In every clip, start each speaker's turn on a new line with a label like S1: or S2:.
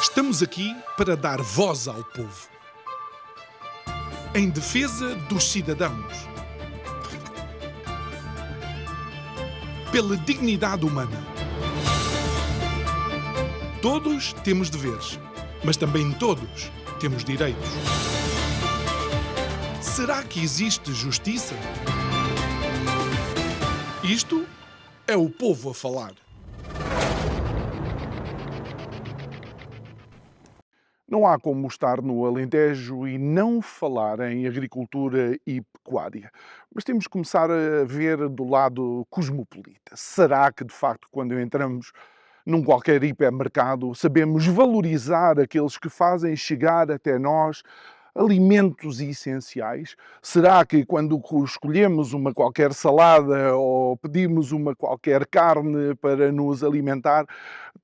S1: Estamos aqui para dar voz ao povo. Em defesa dos cidadãos. Pela dignidade humana. Todos temos deveres, mas também todos temos direitos. Será que existe justiça? Isto é o povo a falar.
S2: Não há como estar no Alentejo e não falar em agricultura e pecuária. Mas temos que começar a ver do lado cosmopolita. Será que, de facto, quando entramos num qualquer hipermercado, sabemos valorizar aqueles que fazem chegar até nós alimentos essenciais? Será que quando escolhemos uma qualquer salada ou pedimos uma qualquer carne para nos alimentar,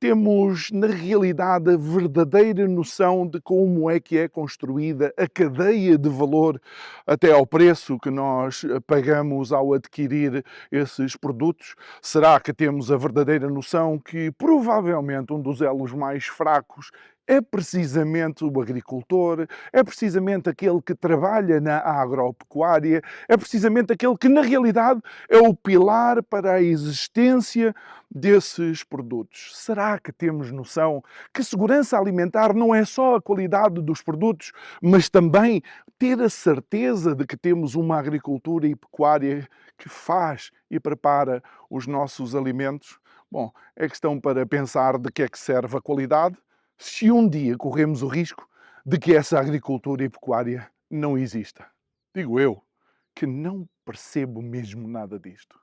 S2: temos na realidade a verdadeira noção de como é que é construída a cadeia de valor até ao preço que nós pagamos ao adquirir esses produtos? Será que temos a verdadeira noção que provavelmente um dos elos mais fracos é precisamente o agricultor, é precisamente aquele que trabalha na agropecuária, é precisamente aquele que, na realidade, é o pilar para a existência desses produtos? Será que temos noção que segurança alimentar não é só a qualidade dos produtos, mas também ter a certeza de que temos uma agricultura e pecuária que faz e prepara os nossos alimentos? Bom, é questão para pensar de que é que serve a qualidade, se um dia corremos o risco de que essa agricultura e pecuária não exista. Digo eu, que não percebo mesmo nada disto.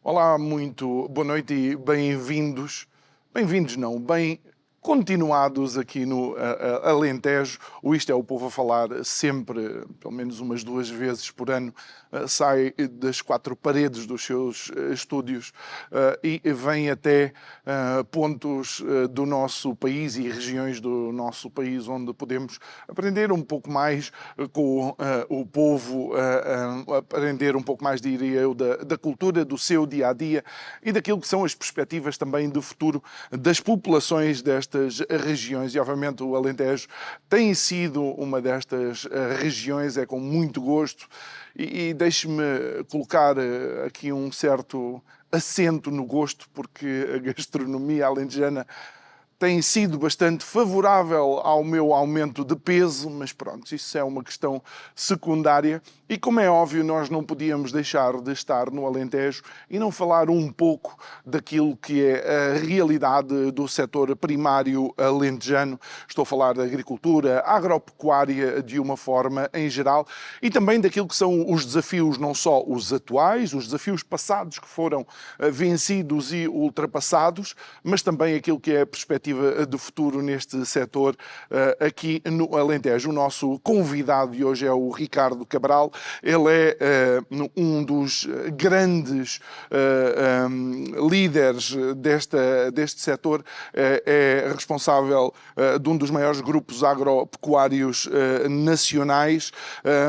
S2: Olá, muito boa noite e bem-vindos. Bem-vindos não, bem continuados aqui no Alentejo. O Isto é o Povo a Falar sempre, pelo menos umas 2 vezes por ano, sai das 4 paredes dos seus estúdios e vem até pontos do nosso país e regiões do nosso país onde podemos aprender um pouco mais com o povo, aprender um pouco mais, diria eu, da cultura, do seu dia-a-dia e daquilo que são as perspectivas também de futuro das populações destas regiões. E obviamente o Alentejo tem sido uma destas regiões, é com muito gosto, e deixe-me colocar aqui um certo acento no gosto, porque a gastronomia alentejana tem sido bastante favorável ao meu aumento de peso, mas pronto, isso é uma questão secundária. E como é óbvio, nós não podíamos deixar de estar no Alentejo e não falar um pouco daquilo que é a realidade do setor primário alentejano. Estou a falar da agricultura, agropecuária de uma forma em geral e também daquilo que são os desafios, não só os atuais, os desafios passados que foram vencidos e ultrapassados, mas também aquilo que é a perspectiva de futuro neste setor aqui no Alentejo. O nosso convidado de hoje é o Ricardo Cabral. Ele é um dos grandes líderes deste setor, é responsável de um dos maiores grupos agropecuários nacionais,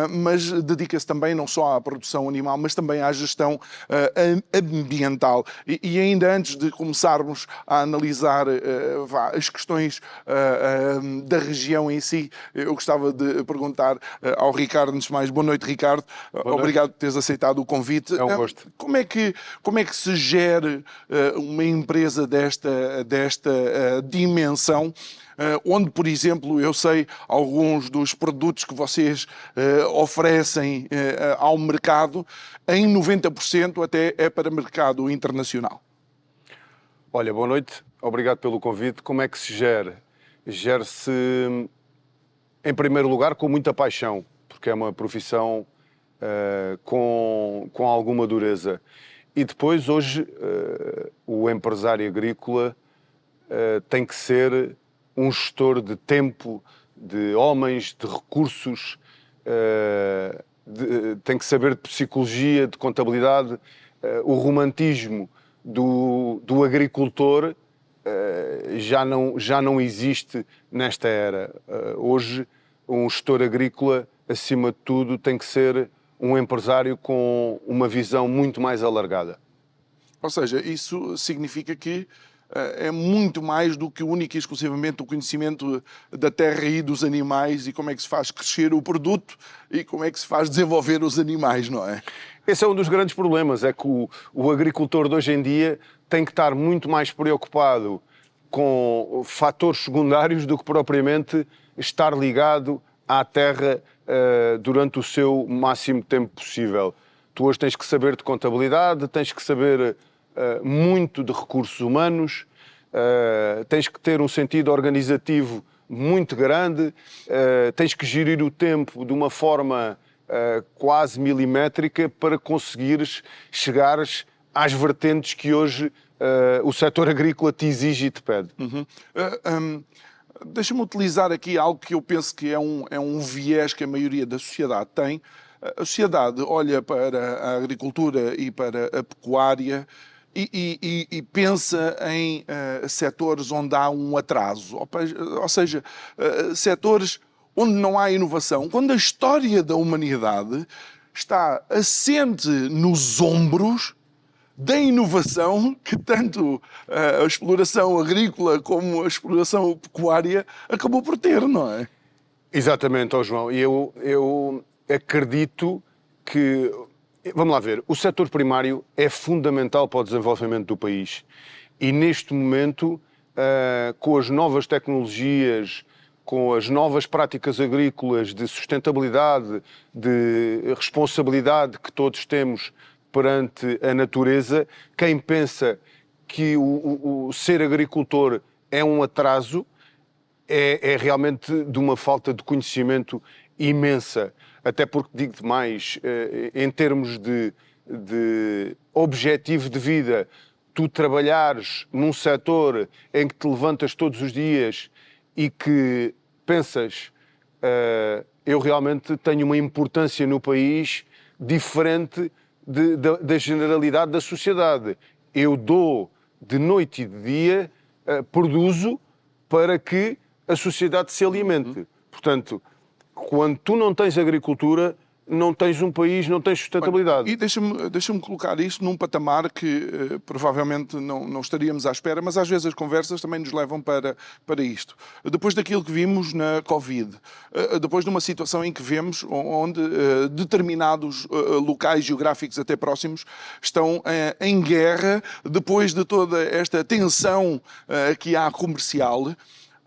S2: mas dedica-se também não só à produção animal, mas também à gestão ambiental. E ainda antes de começarmos a analisar as questões da região em si, eu gostava de perguntar ao Ricardo, antes de mais, boa noite, Ricardo. Obrigado por teres aceitado o convite.
S3: É um gosto.
S2: Como é que se gera uma empresa desta dimensão, onde, por exemplo, eu sei alguns dos produtos que vocês oferecem ao mercado, em 90% até é para mercado internacional?
S3: Olha, boa noite, obrigado pelo convite. Como é que se gera? Gera-se, em primeiro lugar, com muita paixão, porque é uma profissão com alguma dureza. E depois, hoje, o empresário agrícola tem que ser um gestor de tempo, de homens, de recursos, tem que saber de psicologia, de contabilidade. O romantismo do agricultor já não existe nesta era. Hoje um gestor agrícola, acima de tudo, tem que ser um empresário com uma visão muito mais alargada.
S2: Ou seja, isso significa que é muito mais do que único e exclusivamente o conhecimento da terra e dos animais e como é que se faz crescer o produto e como é que se faz desenvolver os animais, não é?
S3: Esse é um dos grandes problemas, é que o agricultor de hoje em dia tem que estar muito mais preocupado com fatores secundários do que propriamente estar ligado à terra durante o seu máximo tempo possível. Tu hoje tens que saber de contabilidade, tens que saber muito de recursos humanos, tens que ter um sentido organizativo muito grande, tens que gerir o tempo de uma forma quase milimétrica para conseguires chegares às vertentes que hoje o setor agrícola te exige e te pede.
S2: Deixa-me utilizar aqui algo que eu penso que é um viés que a maioria da sociedade tem. A sociedade olha para a agricultura e para a pecuária e pensa em setores onde há um atraso, ou seja, setores onde não há inovação, quando a história da humanidade está assente nos ombros da inovação que tanto a exploração agrícola como a exploração pecuária acabou por ter, não é?
S3: Exatamente, João. E eu acredito que... Vamos lá ver, o setor primário é fundamental para o desenvolvimento do país. E neste momento, com as novas tecnologias, com as novas práticas agrícolas de sustentabilidade, de responsabilidade que todos temos perante a natureza, quem pensa que o ser agricultor é um atraso é realmente de uma falta de conhecimento imensa. Até porque, digo-te mais, em termos de objetivo de vida, tu trabalhares num setor em que te levantas todos os dias e que pensas, eu realmente tenho uma importância no país diferente da generalidade da sociedade. Eu dou de noite e de dia, produzo para que a sociedade se alimente. Portanto, quando tu não tens agricultura, não tens um país, não tens sustentabilidade.
S2: E deixa-me colocar isto num patamar que provavelmente não estaríamos à espera, mas às vezes as conversas também nos levam para isto. Depois daquilo que vimos na Covid, depois de uma situação em que vemos onde determinados locais geográficos até próximos estão em guerra, depois de toda esta tensão que há comercial,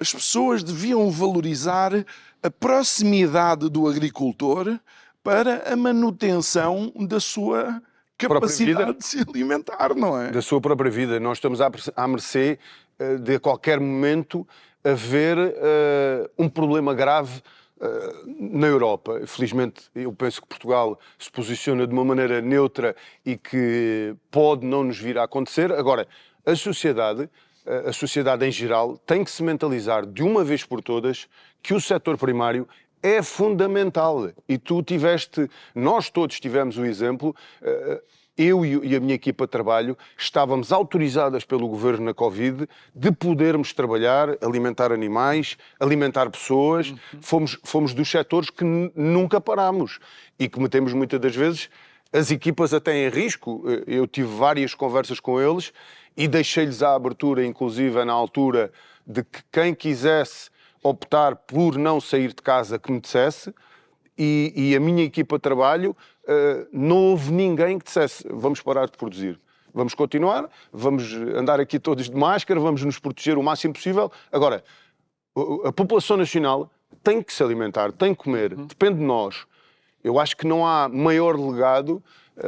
S2: as pessoas deviam valorizar a proximidade do agricultor para a manutenção da sua capacidade de se alimentar, não é?
S3: Da sua própria vida. Nós estamos à mercê de a qualquer momento haver um problema grave na Europa. Felizmente, eu penso que Portugal se posiciona de uma maneira neutra e que pode não nos vir a acontecer. Agora, a sociedade em geral tem que se mentalizar de uma vez por todas que o setor primário é fundamental. E nós todos tivemos o exemplo, eu e a minha equipa de trabalho estávamos autorizadas pelo governo na Covid de podermos trabalhar, alimentar animais, alimentar pessoas. Fomos dos setores que nunca parámos e que metemos muitas das vezes as equipas até em risco. Eu tive várias conversas com eles e deixei-lhes a abertura, inclusive na altura, de que quem quisesse optar por não sair de casa que me dissesse, e a minha equipa de trabalho, não houve ninguém que dissesse vamos parar de produzir. Vamos continuar, vamos andar aqui todos de máscara, vamos nos proteger o máximo possível. Agora, a população nacional tem que se alimentar, tem que comer, depende de nós. Eu acho que não há maior legado,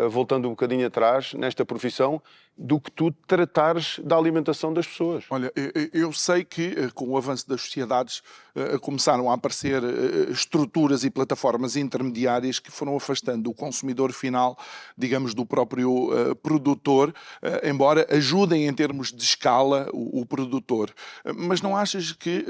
S3: voltando um bocadinho atrás, nesta profissão, do que tu tratares da alimentação das pessoas.
S2: Olha, eu sei que com o avanço das sociedades começaram a aparecer estruturas e plataformas intermediárias que foram afastando o consumidor final, digamos, do próprio produtor, embora ajudem em termos de escala o produtor. Mas não achas que...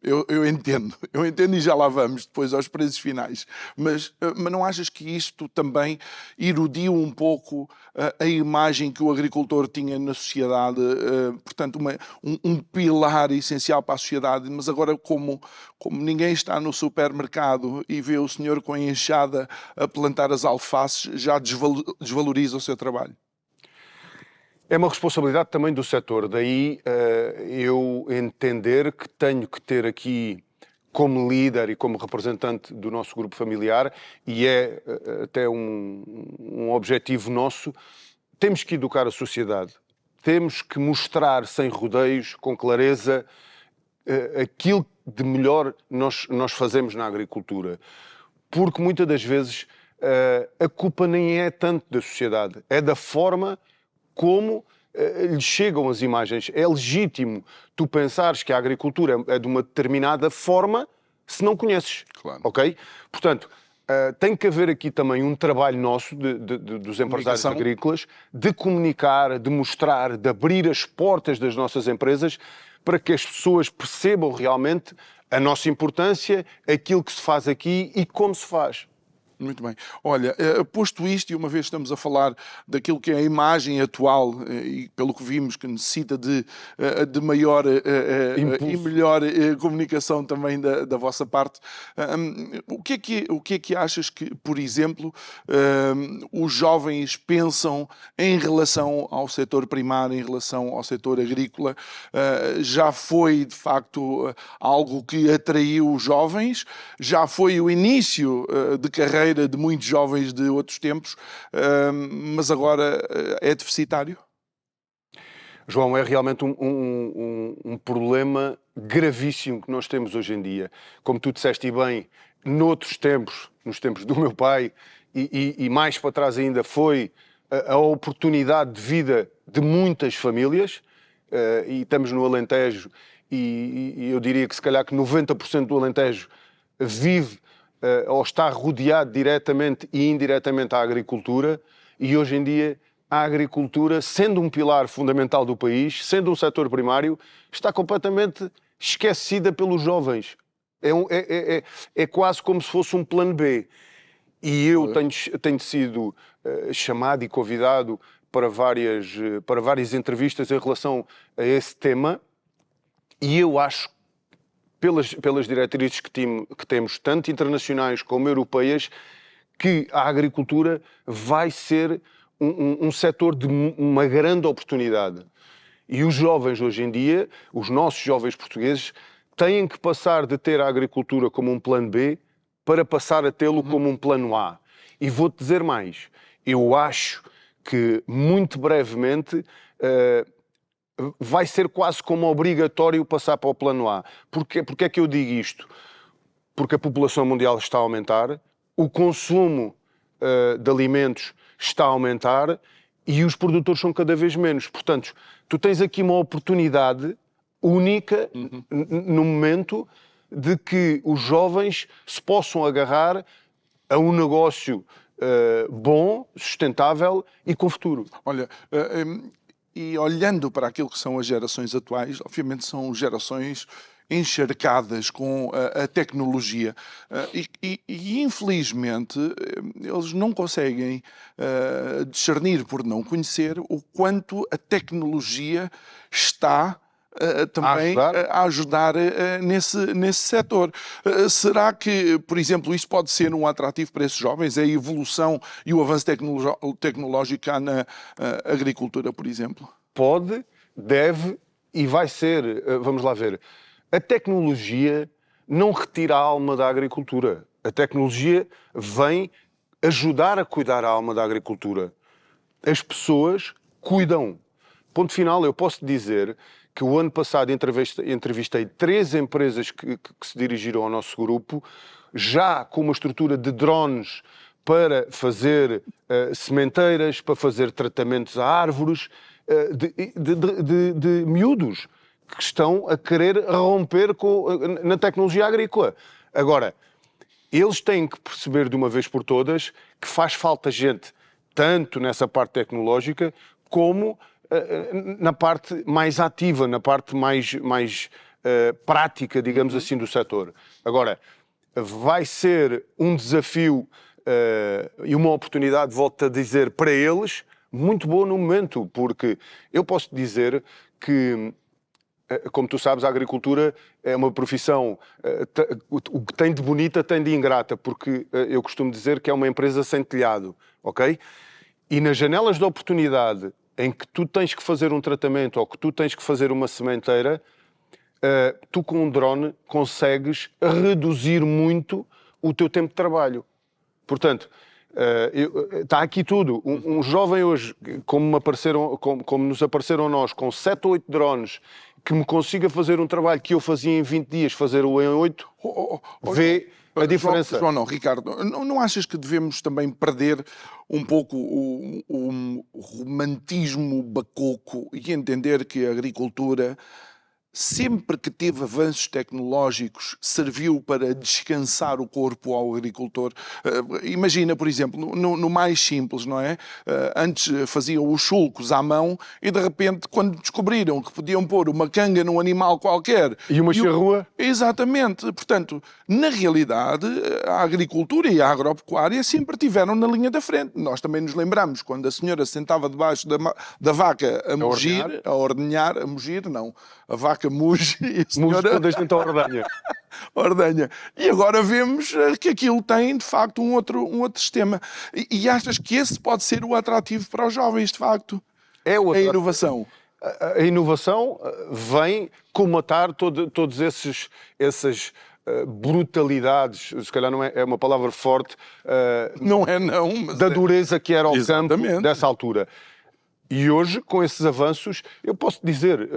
S2: eu entendo e já lá vamos depois aos preços finais, mas não achas que isto também erudiu um pouco a imagem que o agricultor tinha na sociedade, portanto um pilar essencial para a sociedade, mas agora como ninguém está no supermercado e vê o senhor com a enxada a plantar as alfaces, já desvaloriza o seu trabalho?
S3: É uma responsabilidade também do setor, daí eu entender que tenho que ter aqui, como líder e como representante do nosso grupo familiar, e é até um objetivo nosso, temos que educar a sociedade, temos que mostrar sem rodeios, com clareza, aquilo de melhor nós fazemos na agricultura. Porque muitas das vezes a culpa nem é tanto da sociedade, é da forma como lhes chegam as imagens. É legítimo tu pensares que a agricultura é de uma determinada forma se não conheces.
S2: Claro.
S3: Ok? Portanto, tem que haver aqui também um trabalho nosso dos empresários agrícolas de comunicar, de mostrar, de abrir as portas das nossas empresas para que as pessoas percebam realmente a nossa importância, aquilo que se faz aqui e como se faz.
S2: Muito bem. Olha, posto isto, e uma vez estamos a falar daquilo que é a imagem atual, e pelo que vimos que necessita de maior e melhor comunicação também da vossa parte, o que é que achas que, por exemplo, os jovens pensam em relação ao setor primário, em relação ao setor agrícola? Já foi, de facto, algo que atraiu os jovens? Já foi o início de carreira de muitos jovens de outros tempos, mas agora é deficitário?
S3: João, é realmente um problema gravíssimo que nós temos hoje em dia. Como tu disseste bem, noutros tempos, nos tempos do meu pai, e mais para trás ainda, foi a oportunidade de vida de muitas famílias, e estamos no Alentejo, e eu diria que se calhar que 90% do Alentejo vive ou está rodeado diretamente e indiretamente à agricultura, e hoje em dia a agricultura, sendo um pilar fundamental do país, sendo um setor primário, está completamente esquecida pelos jovens. É quase como se fosse um plano B. E eu tenho sido chamado e convidado para várias entrevistas em relação a esse tema, e eu acho, pelas diretrizes que temos, tanto internacionais como europeias, que a agricultura vai ser um setor de uma grande oportunidade. E os jovens hoje em dia, os nossos jovens portugueses, têm que passar de ter a agricultura como um plano B para passar a tê-lo como um plano A. E vou-te dizer mais, eu acho que muito brevemente vai ser quase como obrigatório passar para o plano A. Porque é que eu digo isto? Porque a população mundial está a aumentar, o consumo de alimentos está a aumentar e os produtores são cada vez menos. Portanto, tu tens aqui uma oportunidade única no momento de que os jovens se possam agarrar a um negócio bom, sustentável e com futuro.
S2: Olha, e olhando para aquilo que são as gerações atuais, obviamente são gerações encharcadas com a tecnologia e infelizmente eles não conseguem discernir, por não conhecer, o quanto a tecnologia está também a ajudar nesse setor. Será que, por exemplo, isso pode ser um atrativo para esses jovens? A evolução e o avanço tecnológico há na agricultura, por exemplo?
S3: Pode, deve e vai ser. Vamos lá ver. A tecnologia não retira a alma da agricultura. A tecnologia vem ajudar a cuidar a alma da agricultura. As pessoas cuidam. Ponto final, eu posso dizer que o ano passado entrevistei 3 empresas que se dirigiram ao nosso grupo, já com uma estrutura de drones para fazer sementeiras, para fazer tratamentos a árvores, de miúdos que estão a querer romper na tecnologia agrícola. Agora, eles têm que perceber de uma vez por todas que faz falta gente, tanto nessa parte tecnológica, como na parte mais ativa, na parte mais prática, digamos assim, do setor. Agora, vai ser um desafio e uma oportunidade, volto a dizer, para eles, muito boa no momento, porque eu posso dizer que, como tu sabes, a agricultura é uma profissão, o que tem de bonita tem de ingrata, porque eu costumo dizer que é uma empresa sem telhado, ok? E nas janelas de oportunidade em que tu tens que fazer um tratamento ou que tu tens que fazer uma sementeira, tu com um drone consegues reduzir muito o teu tempo de trabalho. Portanto, está aqui tudo. Um jovem hoje, como nos apareceram nós, com 7 ou 8 drones, que me consiga fazer um trabalho que eu fazia em 20 dias, fazer-o em 8, vê a diferença.
S2: João, não, Ricardo, não achas que devemos também perder um pouco o romantismo bacoco e entender que a agricultura, sempre que teve avanços tecnológicos, serviu para descansar o corpo ao agricultor? Imagina, por exemplo, no mais simples, não é? Antes faziam os sulcos à mão e, de repente, quando descobriram que podiam pôr uma canga num animal qualquer...
S3: E uma charrua?
S2: Exatamente. Portanto, na realidade, a agricultura e a agropecuária sempre estiveram na linha da frente. Nós também nos lembramos, quando a senhora sentava debaixo da vaca a mugir, a ordenhar, a mugir, não, a vaca muge e a senhora...
S3: quando a gente ordenha.
S2: Ordenha. E agora vemos que aquilo tem, de facto, um outro sistema. E achas que esse pode ser o atrativo para os jovens, de facto?
S3: É o
S2: a inovação.
S3: A inovação vem comatar todos essas brutalidades, se calhar não é uma palavra forte,
S2: não é não, mas
S3: da dureza que era o campo
S2: Exatamente.
S3: dessa altura. E hoje, com esses avanços, eu posso dizer,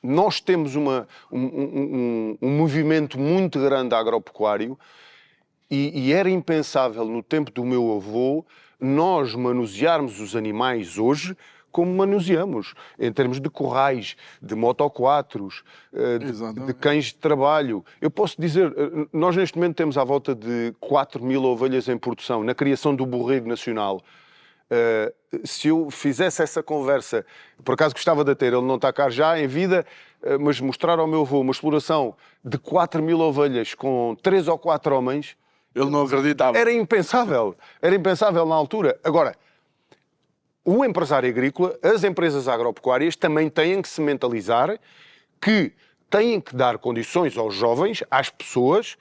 S3: nós temos um movimento muito grande agropecuário e era impensável no tempo do meu avô nós manusearmos os animais hoje como manuseamos, em termos de currais, de motoquatros, de cães de trabalho. Eu posso dizer, nós neste momento temos à volta de 4.000 ovelhas em produção, na criação do borrego nacional. Se eu fizesse essa conversa, por acaso gostava de ter, ele não está cá já em vida, mas mostrar ao meu avô uma exploração de 4.000 ovelhas com 3 ou 4 homens...
S2: Ele não acreditava.
S3: Era impensável na altura. Agora, o empresário agrícola, as empresas agropecuárias também têm que se mentalizar que têm que dar condições aos jovens, às pessoas,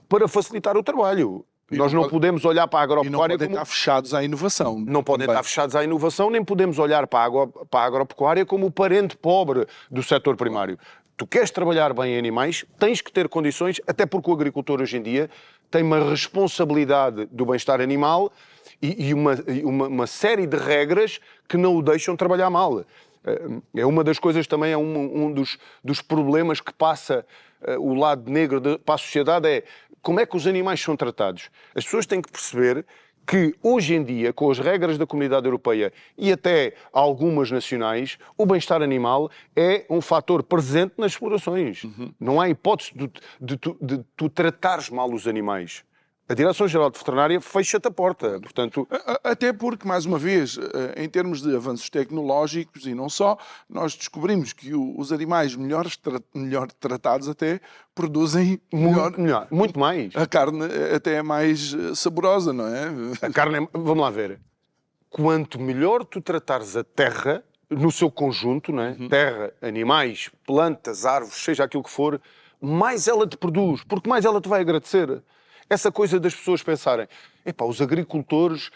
S3: para facilitar o trabalho. Nós não podemos olhar para a agropecuária
S2: como... E não podem estar fechados à inovação.
S3: Não podem estar fechados à inovação, nem podemos olhar para a agropecuária como o parente pobre do setor primário. Tu queres trabalhar bem em animais, tens que ter condições, até porque o agricultor hoje em dia tem uma responsabilidade do bem-estar animal e uma série de regras que não o deixam trabalhar mal. É uma das coisas também, é um dos problemas que passa o lado negro para a sociedade, é como é que os animais são tratados. As pessoas têm que perceber que hoje em dia, com as regras da Comunidade Europeia e até algumas nacionais, o bem-estar animal é um fator presente nas explorações. Não há hipótese de tu tratares mal os animais. A Direção-Geral de Veterinária fecha-te a porta, portanto...
S2: Até porque, mais uma vez, em termos de avanços tecnológicos e não só, nós descobrimos que os animais melhor tratados até produzem
S3: muito mais.
S2: A carne até é mais saborosa, não é?
S3: A carne vamos lá ver. Quanto melhor tu tratares a terra, no seu conjunto, não é? Terra, animais, plantas, árvores, seja aquilo que for, mais ela te produz, porque mais ela te vai agradecer. Essa coisa das pessoas pensarem, epá, os agricultores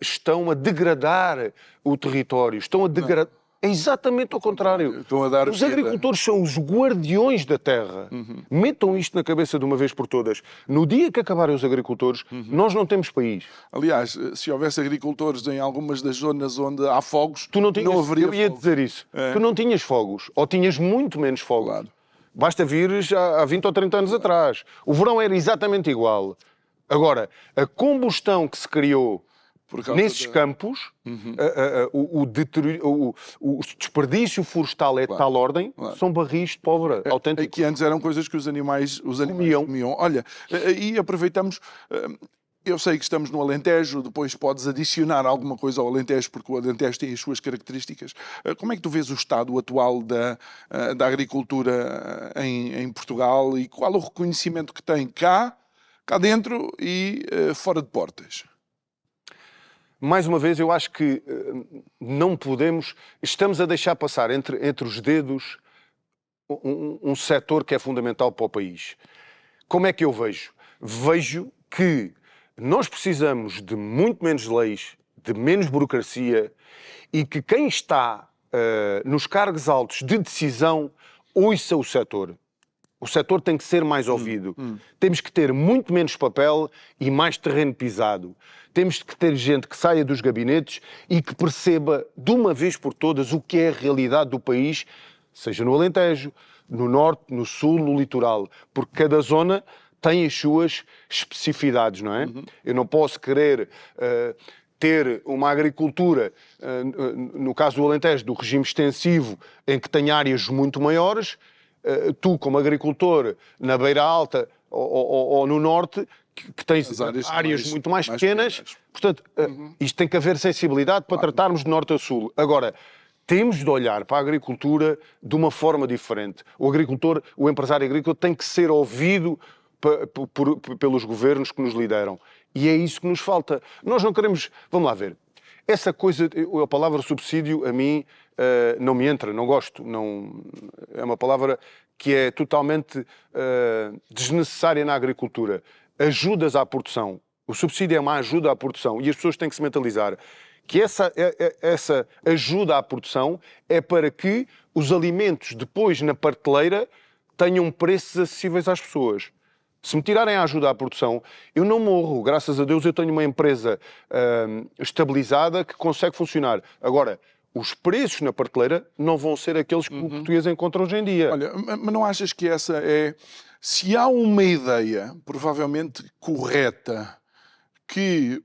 S3: estão a degradar o território, estão a degradar... É exatamente ao contrário.
S2: Estão a dar
S3: os agricultores são os guardiões da terra. Metam isto na cabeça de uma vez por todas. No dia que acabarem os agricultores, nós não temos país.
S2: Aliás, se houvesse agricultores em algumas das zonas onde há fogos,
S3: tu não haveria
S2: fogos.
S3: Eu ia dizer isso. Tu não tinhas fogos, ou tinhas muito menos fogos.
S2: Claro.
S3: Basta vir já há 20 ou 30 anos atrás. O verão era exatamente igual. Agora, a combustão que se criou nesses campos, o desperdício florestal é de tal ordem, são barris de pólvora autênticos.
S2: Que antes eram coisas que os animais comiam. Olha, e aproveitamos... eu sei que estamos no Alentejo, depois podes adicionar alguma coisa ao Alentejo, porque o Alentejo tem as suas características. Como é que tu vês o estado atual da agricultura em Portugal e qual o reconhecimento que tem cá dentro e fora de portas?
S3: Mais uma vez, eu acho que não podemos... Estamos a deixar passar entre os dedos um setor que é fundamental para o país. Como é que eu vejo? Vejo que nós precisamos de muito menos leis, de menos burocracia e que quem está nos cargos altos de decisão ouça o setor. O setor tem que ser mais ouvido. Temos que ter muito menos papel e mais terreno pisado. Temos que ter gente que saia dos gabinetes e que perceba de uma vez por todas o que é a realidade do país, seja no Alentejo, no Norte, no Sul, no Litoral. Porque cada zona tem as suas especificidades, não é? Eu não posso querer ter uma agricultura, no caso do Alentejo, do regime extensivo, em que tem áreas muito maiores. Tu, como agricultor, na Beira Alta ou no Norte, que tens áreas muito mais pequenas. Portanto, isto tem que haver sensibilidade para tratarmos de Norte a Sul. Agora, temos de olhar para a agricultura de uma forma diferente. O agricultor, o empresário agrícola tem que ser ouvido pelos governos que nos lideram. E é isso que nos falta. Nós não queremos... Vamos lá ver. Essa coisa, a palavra subsídio, a mim, não me entra, não gosto. Não, é uma palavra que é totalmente desnecessária na agricultura. Ajudas à produção. O subsídio é uma ajuda à produção. E as pessoas têm que se mentalizar que essa ajuda à produção é para que os alimentos, depois, na prateleira, tenham preços acessíveis às pessoas. Se me tirarem a ajuda à produção, eu não morro. Graças a Deus eu tenho uma empresa estabilizada que consegue funcionar. Agora, os preços na prateleira não vão ser aqueles que o português encontra hoje em dia.
S2: Olha, mas não achas que essa é... Se há uma ideia, provavelmente correta, que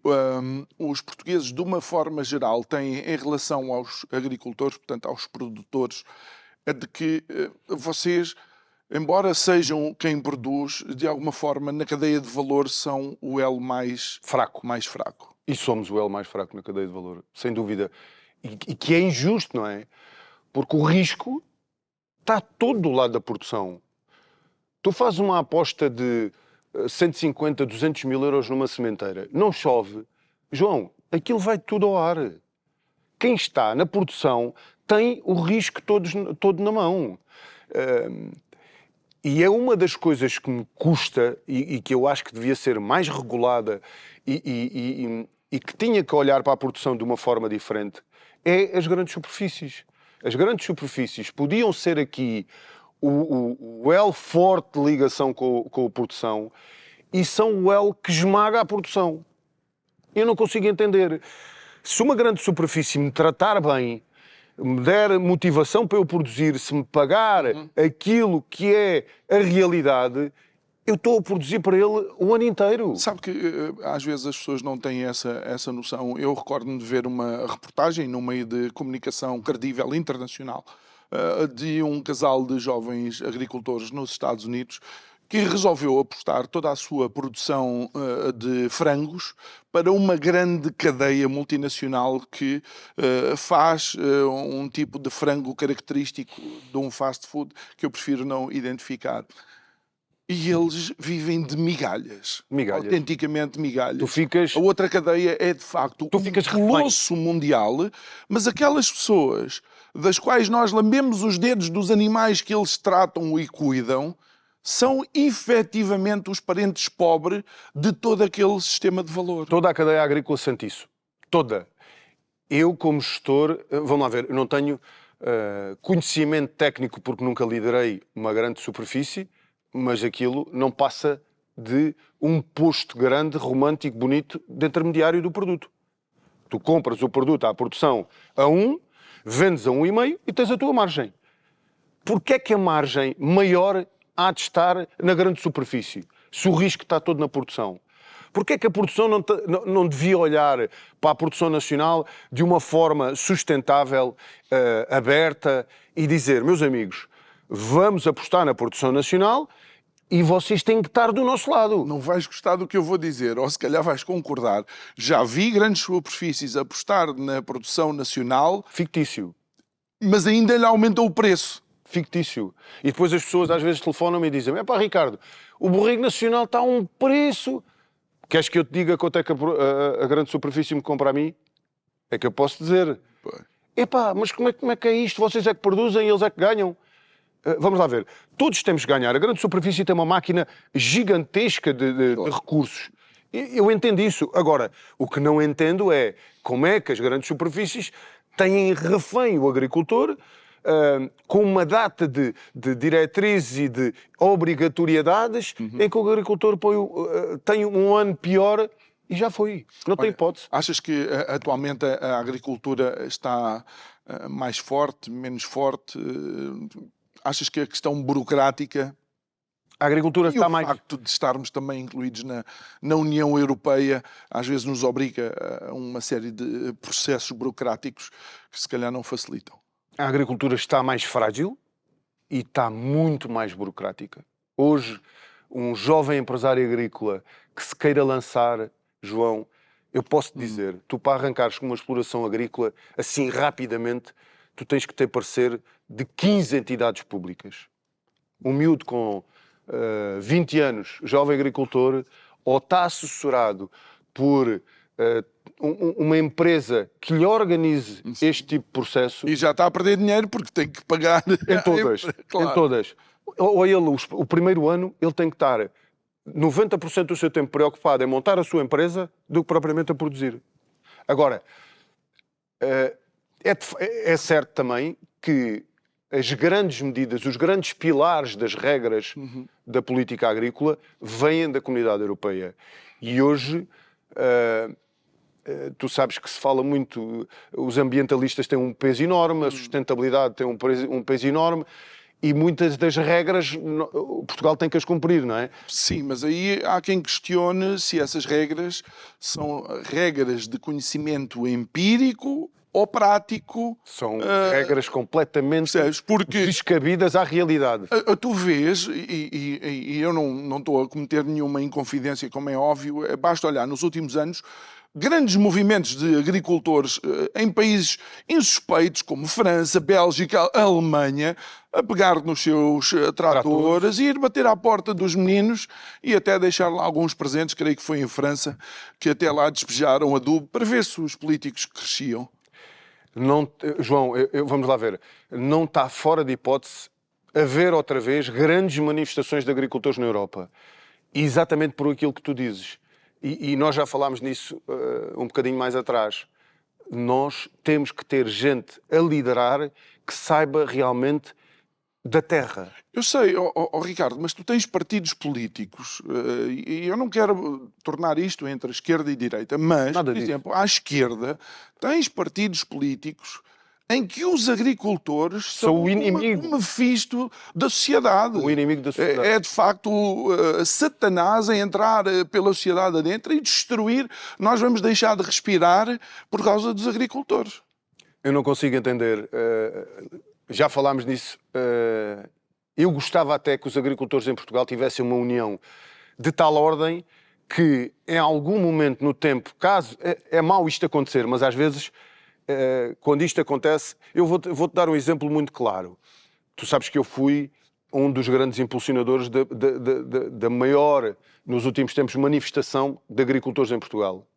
S2: os portugueses, de uma forma geral, têm em relação aos agricultores, portanto, aos produtores, é de que vocês... Embora sejam quem produz, de alguma forma, na cadeia de valor, são o elo mais fraco.
S3: E somos o elo mais fraco na cadeia de valor, sem dúvida. E que é injusto, não é? Porque o risco está todo do lado da produção. Tu fazes uma aposta de 150, 200 mil euros numa sementeira, não chove. João, aquilo vai tudo ao ar. Quem está na produção tem o risco todo na mão. E é uma das coisas que me custa e que eu acho que devia ser mais regulada e que tinha que olhar para a produção de uma forma diferente, é as grandes superfícies. As grandes superfícies podiam ser aqui o elo forte de ligação com a produção e são o elo que esmaga a produção. Eu não consigo entender. Se uma grande superfície me tratar bem, me der motivação para eu produzir, se me pagar aquilo que é a realidade, eu estou a produzir para ele o ano inteiro.
S2: Sabe que às vezes as pessoas não têm essa noção. Eu recordo-me de ver uma reportagem no meio de comunicação credível internacional de um casal de jovens agricultores nos Estados Unidos que resolveu apostar toda a sua produção de frangos para uma grande cadeia multinacional que faz um tipo de frango característico de um fast food que eu prefiro não identificar. E eles vivem de migalhas. Autenticamente migalhas. A outra cadeia é, de facto, um colosso mundial, mas aquelas pessoas das quais nós lambemos os dedos dos animais que eles tratam e cuidam, são efetivamente os parentes pobres de todo aquele sistema de valor.
S3: Toda a cadeia agrícola sente isso. Toda. Eu, como gestor, vamos lá ver, eu não tenho conhecimento técnico porque nunca liderei uma grande superfície, mas aquilo não passa de um posto grande, romântico, bonito, de intermediário do produto. Tu compras o produto à produção a 1, vendes a 1,5 e tens a tua margem. Porquê é que a margem maior há de estar na grande superfície, se o risco está todo na produção? Porquê é que a produção não devia olhar para a produção nacional de uma forma sustentável, aberta, e dizer, meus amigos, vamos apostar na produção nacional, E vocês têm que estar do nosso lado.
S2: Não vais gostar do que eu vou dizer, ou se calhar vais concordar. Já vi grandes superfícies apostar na produção nacional,
S3: Fictício.
S2: mas ainda lhe aumentou o preço.
S3: Fictício. E depois as pessoas às vezes telefonam-me e dizem: "Epá, Ricardo, o borrego nacional está a um preço. Queres que eu te diga quanto é que a grande superfície me compra a mim?" É que eu posso dizer. Epá, mas como é que é isto? Vocês é que produzem e eles é que ganham. Vamos lá ver. Todos temos que ganhar. A grande superfície tem uma máquina gigantesca de recursos. Eu entendo isso. Agora, o que não entendo é como é que as grandes superfícies têm refém o agricultor com uma data de diretrizes e de obrigatoriedades em que o agricultor tem um ano pior e já foi. Não tem hipótese.
S2: Achas que atualmente a agricultura está mais forte, menos forte? Achas que a questão burocrática
S3: A agricultura
S2: e
S3: está
S2: o
S3: mais...
S2: facto de estarmos também incluídos na União Europeia às vezes nos obriga a uma série de processos burocráticos que se calhar não facilitam?
S3: A agricultura está mais frágil e está muito mais burocrática. Hoje, um jovem empresário agrícola que se queira lançar, João, eu posso te dizer, tu para arrancares com uma exploração agrícola assim rapidamente, tu tens que ter parecer de 15 entidades públicas. Um miúdo com 20 anos, jovem agricultor, ou está assessorado por uma empresa que lhe organize este tipo de processo.
S2: E já está a perder dinheiro porque tem que pagar.
S3: Em todas,
S2: Claro.
S3: em todas. Ou ele, o primeiro ano, ele tem que estar 90% do seu tempo preocupado em montar a sua empresa do que propriamente a produzir. Agora, é certo também que as grandes medidas, os grandes pilares das regras da política agrícola vêm da Comunidade Europeia. E hoje, tu sabes que se fala muito, os ambientalistas têm um peso enorme, a sustentabilidade tem um peso enorme, e muitas das regras Portugal tem que as cumprir, não é?
S2: Sim, mas aí há quem questione se essas regras são regras de conhecimento empírico ou prático.
S3: São regras completamente
S2: Percebes? Porque
S3: descabidas à realidade.
S2: tu vês, e eu não estou a cometer nenhuma inconfidência, como é óbvio, basta olhar nos últimos anos grandes movimentos de agricultores em países insuspeitos como França, Bélgica, Alemanha, a pegar nos seus tratores e ir bater à porta dos meninos e até deixar lá alguns presentes, creio que foi em França, que até lá despejaram adubo para ver se os políticos cresciam.
S3: Não, João, vamos lá ver. Não está fora de hipótese haver outra vez grandes manifestações de agricultores na Europa. E exatamente por aquilo que tu dizes. E nós já falámos nisso um bocadinho mais atrás. Nós temos que ter gente a liderar que saiba realmente da terra.
S2: Eu sei, Ricardo, mas tu tens partidos políticos e eu não quero tornar isto entre a esquerda e a direita, mas,
S3: Nada
S2: por
S3: disso.
S2: exemplo, à esquerda tens partidos políticos em que os agricultores são
S3: o inimigo.
S2: um mefisto da sociedade.
S3: O inimigo da sociedade.
S2: É de facto Satanás a entrar pela sociedade adentro e destruir. Nós vamos deixar de respirar por causa dos agricultores.
S3: Eu não consigo entender. Já falámos nisso. Eu gostava até que os agricultores em Portugal tivessem uma união de tal ordem que, em algum momento no tempo, caso... É mau isto acontecer, mas às vezes, quando isto acontece... Eu vou-te dar um exemplo muito claro. Tu sabes que eu fui um dos grandes impulsionadores da maior, nos últimos tempos, manifestação de agricultores em Portugal.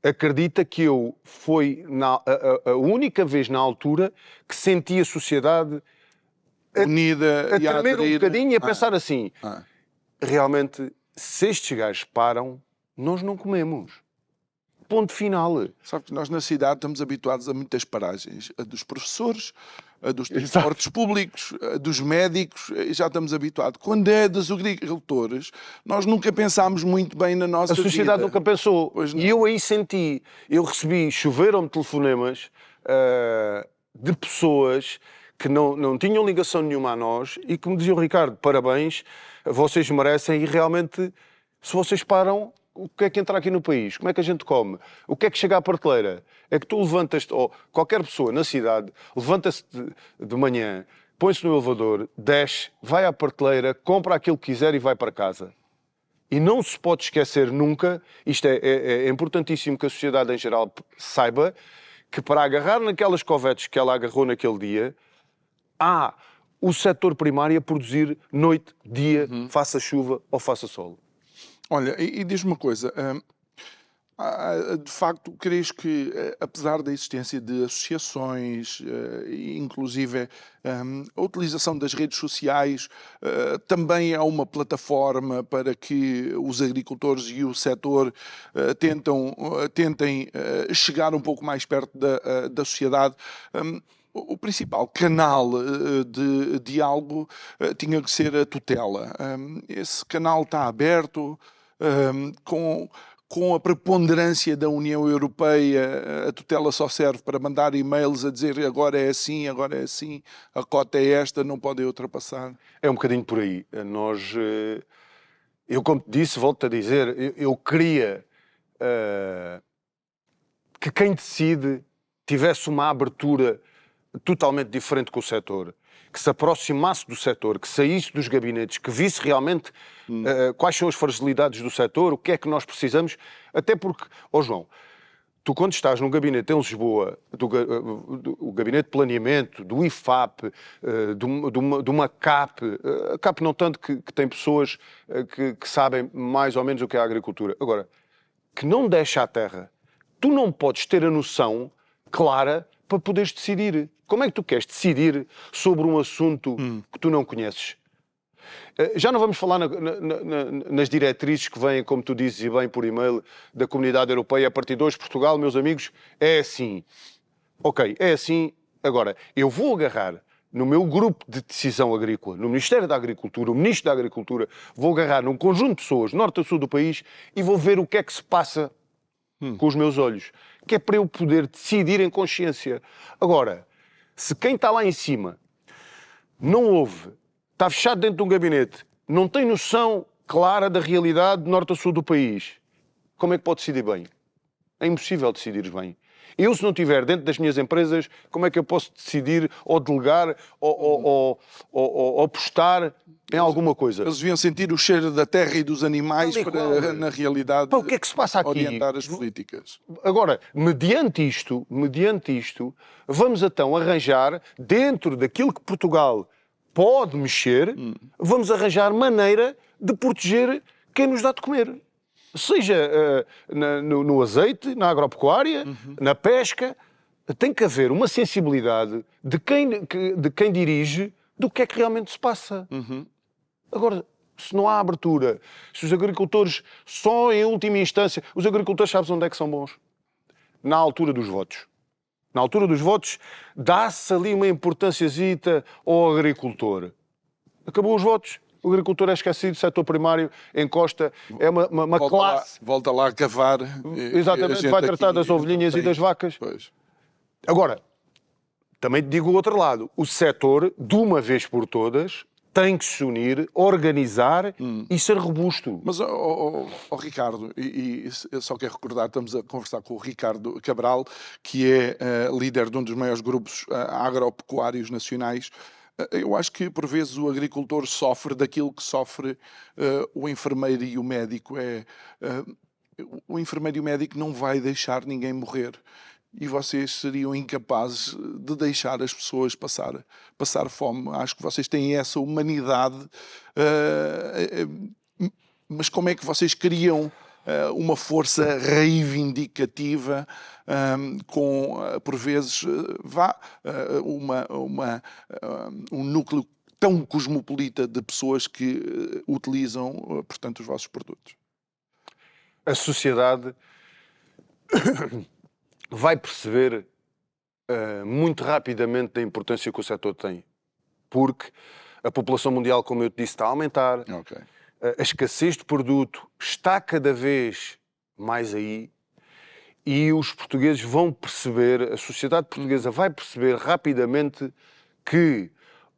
S3: Acredita que eu fui a única vez na altura que senti a sociedade
S2: Unida
S3: a
S2: e a
S3: tremer um
S2: aderir.
S3: bocadinho e a pensar assim, realmente, se estes gajos param, nós não comemos. Ponto final.
S2: Sabe que nós na cidade estamos habituados a muitas paragens. A dos professores, a dos
S3: Exato.
S2: transportes públicos, a dos médicos, já estamos habituados. Quando é dos agricultores, nós nunca pensámos muito bem na nossa
S3: A sociedade
S2: vida.
S3: nunca pensou.
S2: Pois não.
S3: E eu aí senti, eu recebi, choveram-me telefonemas de pessoas que não tinham ligação nenhuma a nós e que me diziam: Ricardo, parabéns, vocês merecem, e realmente, se vocês param, o que é que entra aqui no país? Como é que a gente come? O que é que chega à prateleira? É que tu levantas-te, ou qualquer pessoa na cidade, levanta-se de manhã põe-se no elevador, desce, vai à prateleira, compra aquilo que quiser e vai para casa. E não se pode esquecer nunca, isto é importantíssimo que a sociedade em geral saiba, que para agarrar naquelas covetes que ela agarrou naquele dia, há o setor primário a produzir noite, dia, faça chuva ou faça sol.
S2: Olha, e diz-me uma coisa, de facto, crees que, apesar da existência de associações, inclusive a utilização das redes sociais, também é uma plataforma para que os agricultores e o setor tentem chegar um pouco mais perto da sociedade? O principal canal de diálogo tinha que ser a tutela. Esse canal está aberto, com a preponderância da União Europeia, a tutela só serve para mandar e-mails a dizer agora é assim, a cota é esta, não podem ultrapassar.
S3: É um bocadinho por aí. Eu como te disse, volto a dizer, eu queria que quem decide tivesse uma abertura totalmente diferente com o setor, que se aproximasse do setor, que saísse dos gabinetes, que visse realmente quais são as fragilidades do setor, o que é que nós precisamos, até porque, João, tu quando estás num gabinete em Lisboa, o gabinete de planeamento, do IFAP, de uma CAP, a CAP não tanto que tem pessoas que sabem mais ou menos o que é a agricultura, agora, que não deixa a terra, tu não podes ter a noção clara para poderes decidir. Como é que tu queres decidir sobre um assunto que tu não conheces? Já não vamos falar nas diretrizes que vêm, como tu dizes e bem, por e-mail da Comunidade Europeia a partir de hoje. Portugal, meus amigos, é assim. Ok, é assim. Agora, eu vou agarrar no meu grupo de decisão agrícola, no Ministério da Agricultura, o Ministro da Agricultura, vou agarrar num conjunto de pessoas, norte a sul do país, e vou ver o que é que se passa com os meus olhos. Que é para eu poder decidir em consciência. Agora, se quem está lá em cima não ouve, está fechado dentro de um gabinete, não tem noção clara da realidade de norte a sul do país, como é que pode decidir bem? É impossível decidir bem. Eu, se não estiver dentro das minhas empresas, como é que eu posso decidir ou delegar ou apostar em alguma coisa?
S2: Eles deviam sentir o cheiro da terra e dos animais para, na realidade,
S3: o que é que se passa aqui?
S2: Orientar as políticas.
S3: Agora, mediante isto, vamos então arranjar, dentro daquilo que Portugal pode mexer, vamos arranjar maneira de proteger quem nos dá de comer. Seja no azeite, na agropecuária, na pesca, tem que haver uma sensibilidade de quem dirige do que é que realmente se passa. Agora, se não há abertura, se os agricultores, só em última instância, os agricultores sabem onde é que são bons? Na altura dos votos. Na altura dos votos, dá-se ali uma importânciazita ao agricultor. Acabou os votos. O agricultor é esquecido, o setor primário encosta, é uma classe.
S2: Volta lá a cavar.
S3: Exatamente, vai tratar das ovelhinhas e das vacas.
S2: Pois.
S3: Agora, também te digo o outro lado. O setor, de uma vez por todas, tem que se unir, organizar e ser robusto.
S2: Mas, Ricardo, e eu só quero recordar, estamos a conversar com o Ricardo Cabral, que é líder de um dos maiores grupos agropecuários nacionais. Eu acho que, por vezes, o agricultor sofre daquilo que sofre o enfermeiro e o médico. O enfermeiro e o médico não vai deixar ninguém morrer. E vocês seriam incapazes de deixar as pessoas passar fome. Acho que vocês têm essa humanidade. Mas como é que vocês criam uma força reivindicativa com, por vezes, um núcleo tão cosmopolita de pessoas que utilizam, portanto, os vossos produtos?
S3: A sociedade vai perceber muito rapidamente da importância que o setor tem. Porque a população mundial, como eu te disse, está a aumentar.
S2: Okay.
S3: A escassez de produto está cada vez mais aí e os portugueses vão perceber, a sociedade portuguesa vai perceber rapidamente que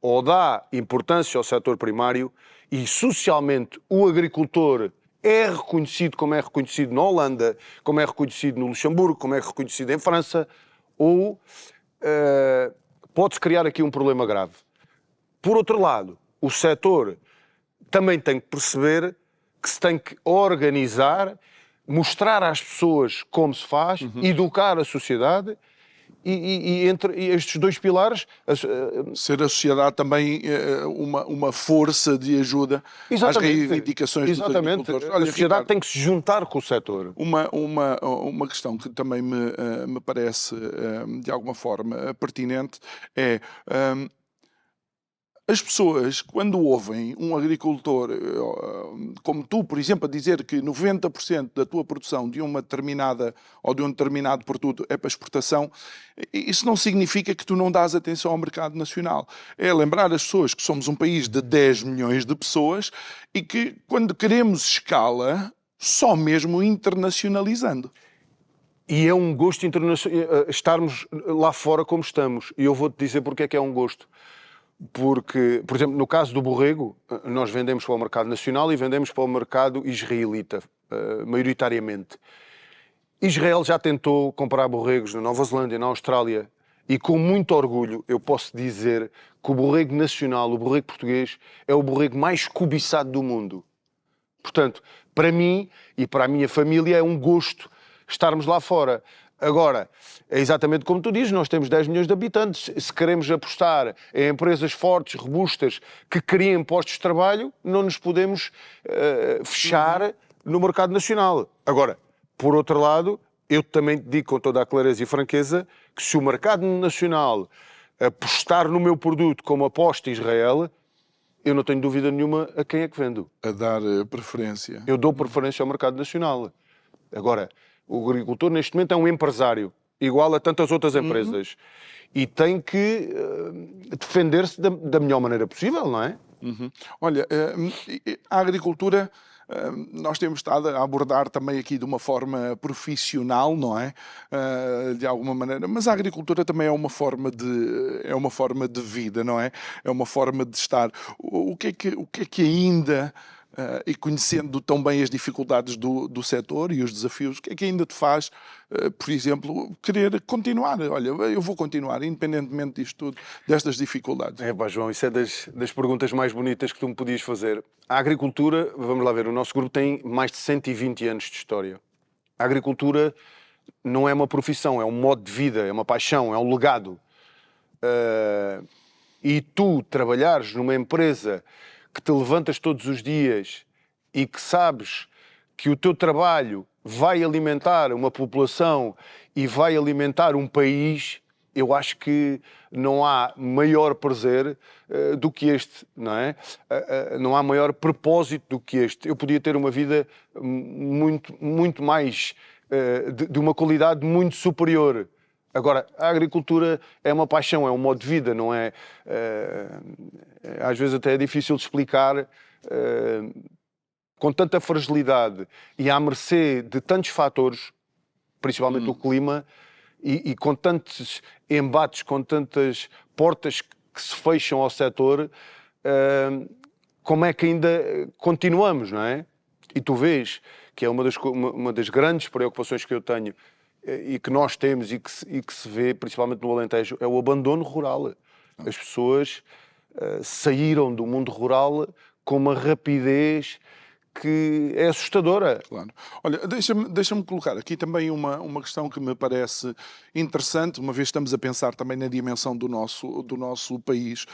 S3: ou dá importância ao setor primário e socialmente o agricultor é reconhecido como é reconhecido na Holanda, como é reconhecido no Luxemburgo, como é reconhecido em França, ou pode-se criar aqui um problema grave. Por outro lado, o setor também tem que perceber que se tem que organizar, mostrar às pessoas como se faz, educar a sociedade e entre estes dois pilares...
S2: Ser a sociedade também uma força de ajuda às reivindicações dos agricultores.
S3: Olha, a sociedade tem que se juntar com o setor.
S2: Uma questão que também me parece de alguma forma pertinente é... As pessoas, quando ouvem um agricultor como tu, por exemplo, a dizer que 90% da tua produção de uma determinada ou de um determinado produto é para exportação, isso não significa que tu não dás atenção ao mercado nacional. É lembrar as pessoas que somos um país de 10 milhões de pessoas e que, quando queremos escala, só mesmo internacionalizando.
S3: E é um gosto estarmos lá fora como estamos. E eu vou-te dizer porque é que é um gosto. Porque, por exemplo, no caso do borrego, nós vendemos para o mercado nacional e vendemos para o mercado israelita, maioritariamente. Israel já tentou comprar borregos na Nova Zelândia, na Austrália, e com muito orgulho eu posso dizer que o borrego nacional, o borrego português, é o borrego mais cobiçado do mundo. Portanto, para mim e para a minha família é um gosto estarmos lá fora. Agora, é exatamente como tu dizes, nós temos 10 milhões de habitantes. Se queremos apostar em empresas fortes, robustas, que criem postos de trabalho, não nos podemos fechar no mercado nacional. Agora, por outro lado, eu também te digo com toda a clareza e franqueza que se o mercado nacional apostar no meu produto como aposta Israel, eu não tenho dúvida nenhuma a quem é que vendo.
S2: A dar preferência.
S3: Eu dou preferência ao mercado nacional. Agora, o agricultor, neste momento, é um empresário, igual a tantas outras empresas. E tem que defender-se da melhor maneira possível, não é?
S2: Olha, a agricultura, nós temos estado a abordar também aqui de uma forma profissional, não é? De alguma maneira. Mas a agricultura também é uma forma de vida, não é? É uma forma de estar. O que é que ainda... e conhecendo tão bem as dificuldades do setor e os desafios, o que é que ainda te faz, por exemplo, querer continuar? Olha, eu vou continuar, independentemente disto tudo, destas dificuldades.
S3: João, isso é das perguntas mais bonitas que tu me podias fazer. A agricultura, vamos lá ver, o nosso grupo tem mais de 120 anos de história. A agricultura não é uma profissão, é um modo de vida, é uma paixão, é um legado. E tu trabalhares numa empresa que te levantas todos os dias e que sabes que o teu trabalho vai alimentar uma população e vai alimentar um país, eu acho que não há maior prazer do que este, não é? Não há maior propósito do que este. Eu podia ter uma vida muito mais, de uma qualidade muito superior. Agora, a agricultura é uma paixão, é um modo de vida, não é? Às vezes até é difícil de explicar, com tanta fragilidade e à mercê de tantos fatores, principalmente o clima, e com tantos embates, com tantas portas que se fecham ao setor, como é que ainda continuamos, não é? E tu vês que é uma das grandes preocupações que eu tenho e que nós temos e que se vê, principalmente no Alentejo, é o abandono rural. As pessoas saíram do mundo rural com uma rapidez que é assustadora.
S2: Claro. Olha, deixa-me colocar aqui também uma questão que me parece interessante, uma vez estamos a pensar também na dimensão do nosso país.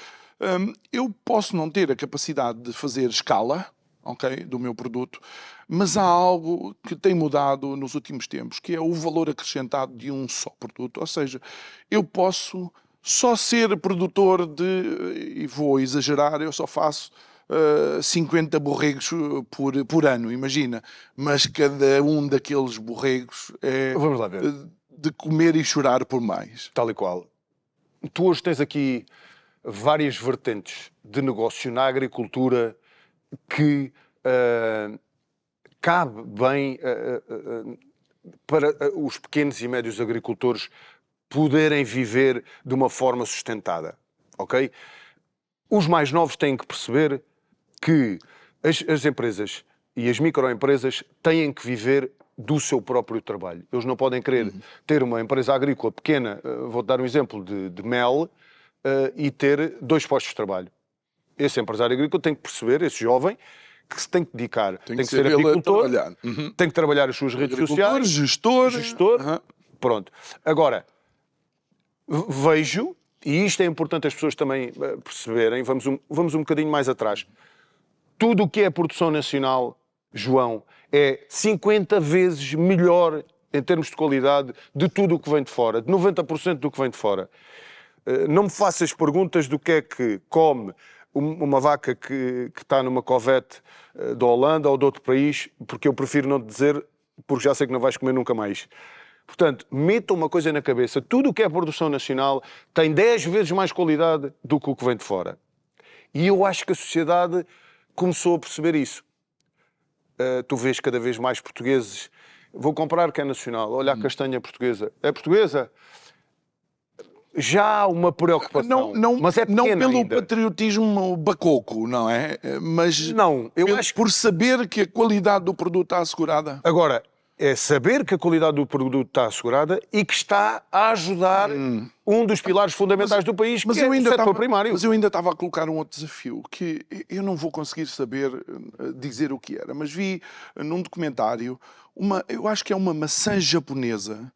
S2: Eu posso não ter a capacidade de fazer escala, ok, do meu produto, mas há algo que tem mudado nos últimos tempos, que é o valor acrescentado de um só produto. Ou seja, eu posso só ser produtor e vou exagerar, eu só faço 50 borregos por ano, imagina. Mas cada um daqueles borregos é
S3: Vamos lá ver.
S2: De comer e chorar por mais.
S3: Tal e qual. Tu hoje tens aqui várias vertentes de negócio na agricultura que cabe bem para os pequenos e médios agricultores poderem viver de uma forma sustentada, ok? Os mais novos têm que perceber que as empresas e as microempresas têm que viver do seu próprio trabalho. Eles não podem querer ter uma empresa agrícola pequena, vou-te dar um exemplo de mel, e ter 2 postos de trabalho. esse empresário agrícola tem que perceber, esse jovem, que se tem que dedicar. Tem que ser
S2: ele a
S3: apicultor,
S2: trabalhar.
S3: tem que trabalhar as suas redes sociais.
S2: Gestor.
S3: Pronto. Agora, vejo, e isto é importante as pessoas também perceberem, vamos um bocadinho mais atrás. Tudo o que é produção nacional, João, é 50 vezes melhor em termos de qualidade de tudo o que vem de fora, de 90% do que vem de fora. Não me faças perguntas do que é que come uma vaca que está numa covete da Holanda ou de outro país, porque eu prefiro não te dizer, porque já sei que não vais comer nunca mais. Portanto, meta uma coisa na cabeça. Tudo o que é produção nacional tem 10 vezes mais qualidade do que o que vem de fora. E eu acho que a sociedade começou a perceber isso. Tu vês cada vez mais portugueses. Vou comprar que é nacional. Olha a castanha portuguesa. É portuguesa? Já há uma preocupação, mas é pequena
S2: não pelo
S3: ainda.
S2: patriotismo bacoco, não é? Mas
S3: não, eu acho que...
S2: por saber que a qualidade do produto está assegurada.
S3: Agora, é saber que a qualidade do produto está assegurada e que está a ajudar um dos pilares fundamentais do país, que é o setor primário.
S2: Mas eu ainda estava a colocar um outro desafio, que eu não vou conseguir saber dizer o que era, mas vi num documentário, eu acho que é uma maçã japonesa,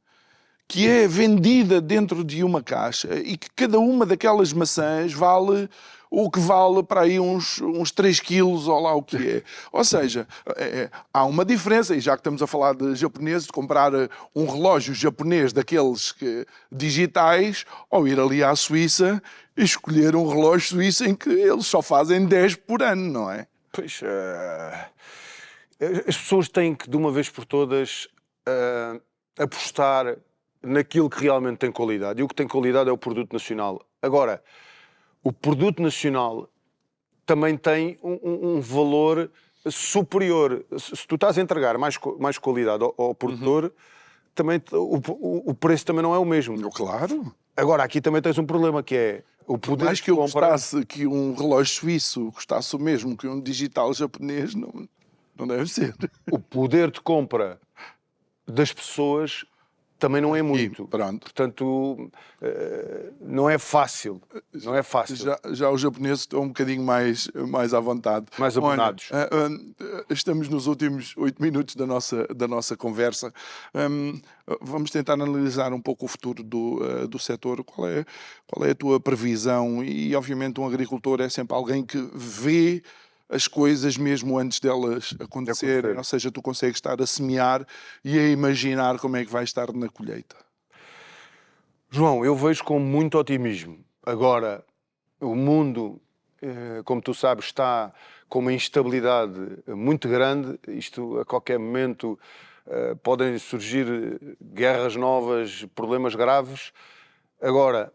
S2: que é vendida dentro de uma caixa e que cada uma daquelas maçãs vale o que vale para aí uns 3 quilos ou lá o que é. Ou seja, há uma diferença, e já que estamos a falar de japoneses, de comprar um relógio japonês daqueles digitais, ou ir ali à Suíça e escolher um relógio suíço em que eles só fazem 10 por ano, não é?
S3: Pois, as pessoas têm que, de uma vez por todas, apostar naquilo que realmente tem qualidade. E o que tem qualidade é o produto nacional. Agora, o produto nacional também tem um valor superior. Se tu estás a entregar mais qualidade ao produtor, também, o preço também não é o mesmo.
S2: Claro.
S3: Agora, aqui também tens um problema, que é o poder
S2: mais que eu gostasse que um relógio suíço custasse o mesmo que um digital japonês, não deve ser.
S3: O poder de compra das pessoas também não é muito. Portanto, não é fácil. Não é fácil.
S2: Já os japoneses estão um bocadinho mais à vontade.
S3: Mais abonados.
S2: Estamos nos últimos 8 minutos da nossa conversa. Vamos tentar analisar um pouco o futuro do setor. Qual é a tua previsão? E, obviamente, um agricultor é sempre alguém que vê as coisas mesmo antes delas acontecerem, ou seja, tu consegues estar a semear e a imaginar como é que vai estar na colheita.
S3: João, eu vejo com muito otimismo. Agora, o mundo, como tu sabes, está com uma instabilidade muito grande. Isto, a qualquer momento, podem surgir guerras novas, problemas graves. Agora,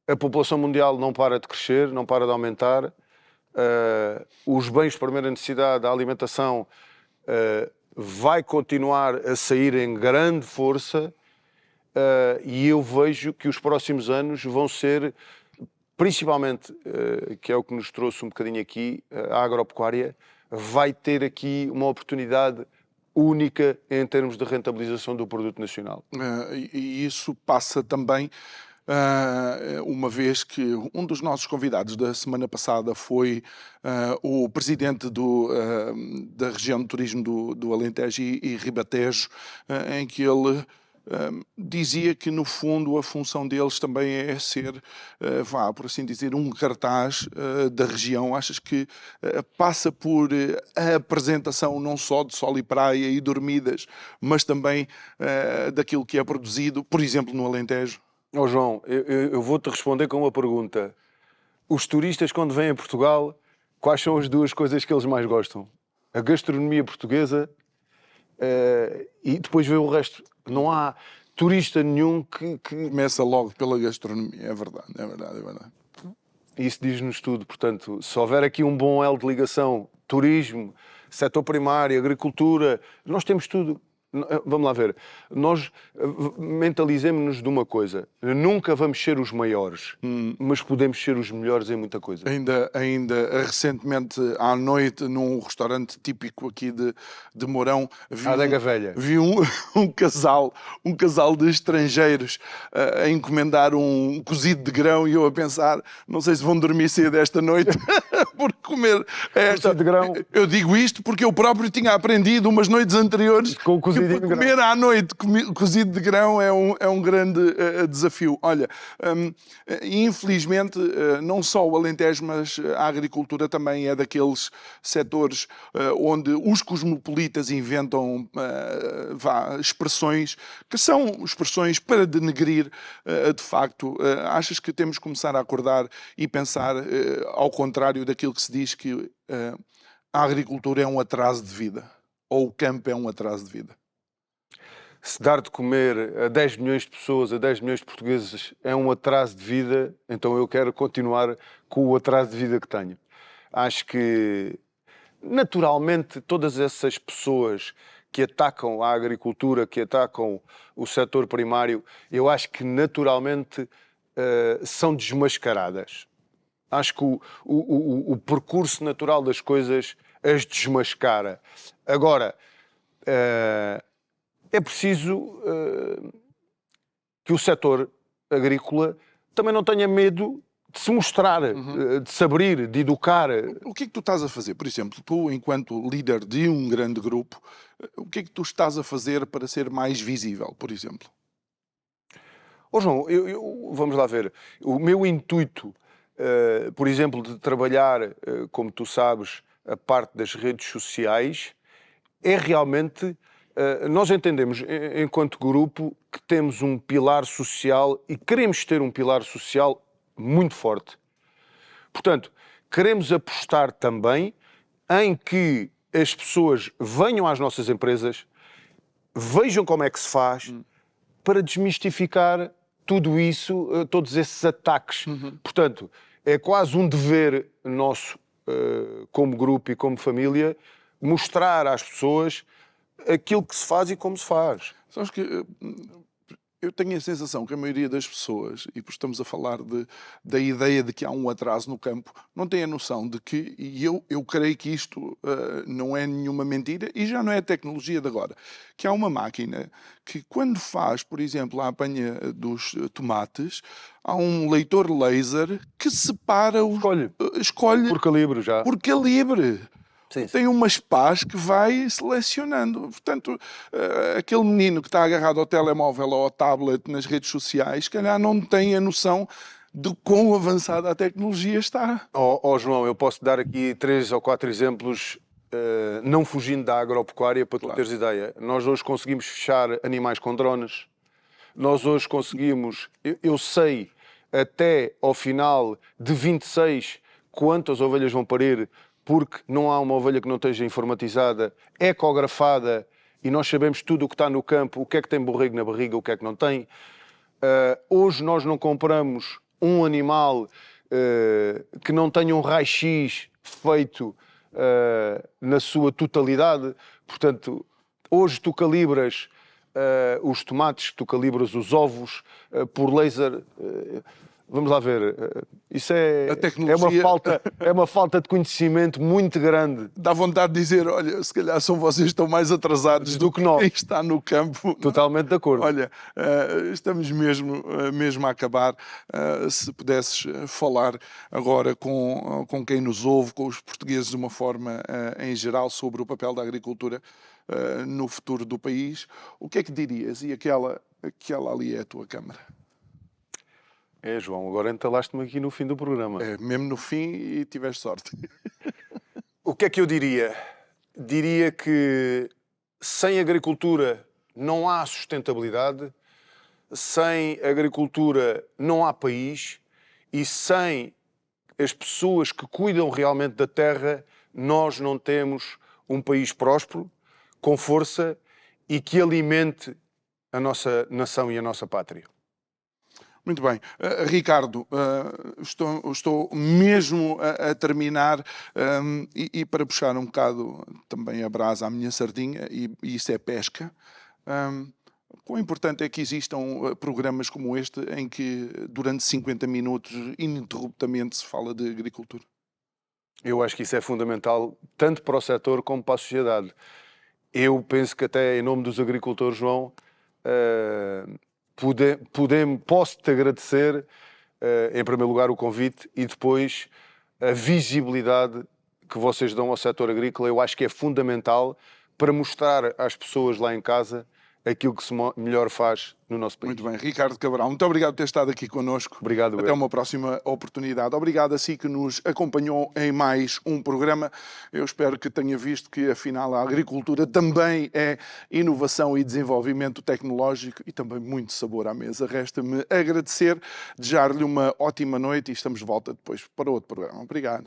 S3: a população mundial não para de crescer, não para de aumentar. Os bens de primeira necessidade, a alimentação, vai continuar a sair em grande força, e eu vejo que os próximos anos vão ser, principalmente, que é o que nos trouxe um bocadinho aqui, a agropecuária vai ter aqui uma oportunidade única em termos de rentabilização do produto nacional.
S2: E isso passa também... uma vez que um dos nossos convidados da semana passada foi o presidente da região de turismo do Alentejo e Ribatejo, em que ele dizia que, no fundo, a função deles também é ser, por assim dizer, um cartaz da região. Achas que passa por a apresentação não só de sol e praia e dormidas, mas também daquilo que é produzido, por exemplo, no Alentejo?
S3: João, eu vou-te responder com uma pergunta. Os turistas, quando vêm a Portugal, quais são as 2 coisas que eles mais gostam? A gastronomia portuguesa e depois vê o resto. Não há turista nenhum que...
S2: Começa logo pela gastronomia, é verdade.
S3: Isso diz-nos tudo. Portanto, se houver aqui um bom elo de ligação, turismo, setor primário, agricultura, nós temos tudo. Vamos lá ver, nós mentalizemos-nos de uma coisa: nunca vamos ser os maiores, mas podemos ser os melhores em muita coisa.
S2: Ainda recentemente à noite, num restaurante típico aqui de Mourão, vi um casal de estrangeiros a encomendar um cozido de grão, e eu a pensar, não sei se vão dormir cedo esta noite por comer
S3: Cozido de grão.
S2: Eu digo isto porque eu próprio tinha aprendido umas noites anteriores
S3: Com o cozido
S2: que
S3: de
S2: para
S3: grão.
S2: comer à noite cozido de grão é um grande desafio. Olha, infelizmente, não só o Alentejo, mas a agricultura também é daqueles setores onde os cosmopolitas inventam expressões que são expressões para denegrir, de facto. Achas que temos que começar a acordar e pensar ao contrário daquilo que se diz que a agricultura é um atraso de vida, ou o campo é um atraso de vida?
S3: Se dar de comer a 10 milhões de pessoas, a 10 milhões de portugueses, é um atraso de vida, então eu quero continuar com o atraso de vida que tenho. Acho que, naturalmente, todas essas pessoas que atacam a agricultura, que atacam o setor primário, eu acho que, naturalmente, são desmascaradas. Acho que o percurso natural das coisas as desmascara. Agora, é preciso que o setor agrícola também não tenha medo de se mostrar, de se abrir, de educar.
S2: O que é que tu estás a fazer? Por exemplo, tu, enquanto líder de um grande grupo, o que é que tu estás a fazer para ser mais visível, por exemplo?
S3: João, vamos lá ver. O meu intuito, por exemplo, de trabalhar, como tu sabes, a parte das redes sociais, é realmente... nós entendemos, enquanto grupo, que temos um pilar social e queremos ter um pilar social muito forte. Portanto, queremos apostar também em que as pessoas venham às nossas empresas, vejam como é que se faz, para desmistificar tudo isso, todos esses ataques. Portanto, é quase um dever nosso, como grupo e como família, mostrar às pessoas aquilo que se faz e como se faz.
S2: Sabes que eu tenho a sensação que a maioria das pessoas, e por estamos a falar da ideia de que há um atraso no campo, não tem a noção de que, e eu creio que isto não é nenhuma mentira, e já não é a tecnologia de agora, que há uma máquina que quando faz, por exemplo, a apanha dos tomates, há um leitor laser que separa o... Escolhe
S3: Por calibre já.
S2: por calibre.
S3: Sim.
S2: Tem umas pás que vai selecionando. Portanto, aquele menino que está agarrado ao telemóvel ou ao tablet nas redes sociais, se calhar não tem a noção de quão avançada a tecnologia está.
S3: João, eu posso dar aqui 3 ou 4 exemplos, não fugindo da agropecuária, para tu teres ideia. Nós hoje conseguimos fechar animais com drones. Nós hoje conseguimos, eu sei, até ao final de 26, quantas ovelhas vão parir, porque não há uma ovelha que não esteja informatizada, ecografada, e nós sabemos tudo o que está no campo, o que é que tem borrego na barriga, o que é que não tem. Hoje nós não compramos um animal que não tenha um raio-x feito na sua totalidade. Portanto, hoje tu calibras os tomates, tu calibras os ovos por laser. Vamos lá ver, isso
S2: A tecnologia...
S3: é uma falta de conhecimento muito grande.
S2: Dá vontade de dizer, olha, se calhar são vocês que estão mais atrasados do que nós. Quem está no campo.
S3: Totalmente de acordo.
S2: Olha, estamos mesmo a acabar. Se pudesses falar agora com quem nos ouve, com os portugueses de uma forma em geral, sobre o papel da agricultura no futuro do país, o que é que dirias? E aquela ali é a tua câmara.
S3: João, agora entalaste-me aqui no fim do programa.
S2: Mesmo no fim, e tiveste sorte.
S3: O que é que eu diria? Diria que sem agricultura não há sustentabilidade, sem agricultura não há país, e sem as pessoas que cuidam realmente da terra, nós não temos um país próspero, com força e que alimente a nossa nação e a nossa pátria.
S2: Muito bem. Ricardo, estou mesmo a terminar e para puxar um bocado também a brasa à minha sardinha, e isso é pesca. Quão importante é que existam programas como este em que durante 50 minutos ininterruptamente se fala de agricultura?
S3: Eu acho que isso é fundamental tanto para o setor como para a sociedade. Eu penso que até em nome dos agricultores, João, posso-te agradecer, em primeiro lugar, o convite e depois a visibilidade que vocês dão ao setor agrícola. Eu acho que é fundamental para mostrar às pessoas lá em casa aquilo que se melhor faz no nosso país.
S2: Muito bem, Ricardo Cabral, muito obrigado por ter estado aqui connosco.
S3: Obrigado.
S2: Até uma próxima oportunidade. Obrigado a si que nos acompanhou em mais um programa. Eu espero que tenha visto que, afinal, a agricultura também é inovação e desenvolvimento tecnológico e também muito sabor à mesa. Resta-me agradecer, desejar-lhe uma ótima noite e estamos de volta depois para outro programa. Obrigado.